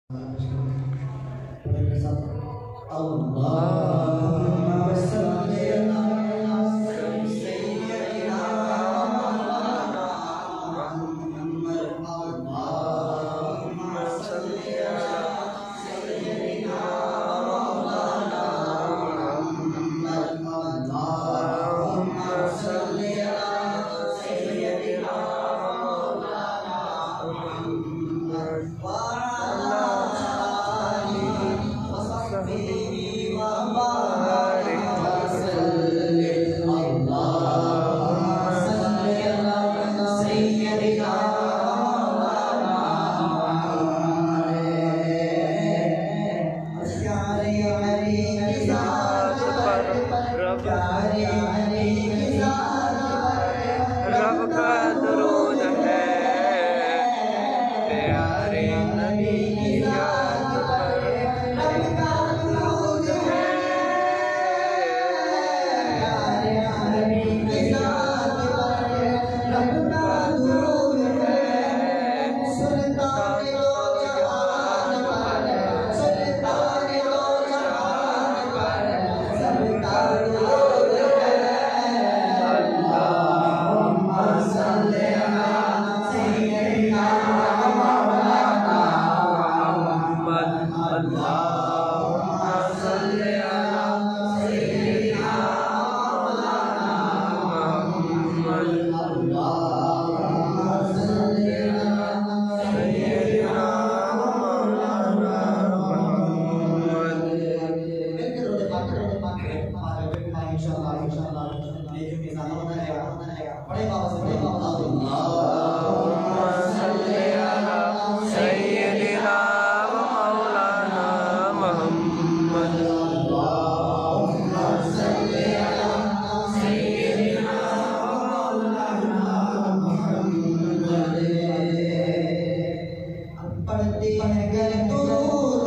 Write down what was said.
Allahumma salli ala sayyidina Muhammad. Allahumma salli ala sayyidina Muhammad. Allahumma salli ala sayyidina रब का दरूद है प्यारे नबी की याद पर, रब का दरूद है प्यारे नबी की याद पर, रब का दरूद है सुल्तान दो जहान पर, सुल्तान दो जहान पर, सबका दरूद है। अल्लाहुम्मा सल्ली अला सय्यिदिना मौलाना मुहम्मद। अल्लाहुम्मा सल्ली अला सय्यिदिना मौलाना मुहम्मद। अल्लाहुम्मा सल्ली अला सय्यिदिना मौलाना मुहम्मद। अल्लाहुम्मा सल्ली अला सय्यिदिना मौलाना मुहम्मद। अल्लाहुम्मा सल्ली अला सय्यिदिना मौलाना मुहम्मद। पढ़ते हैं घर दुरूद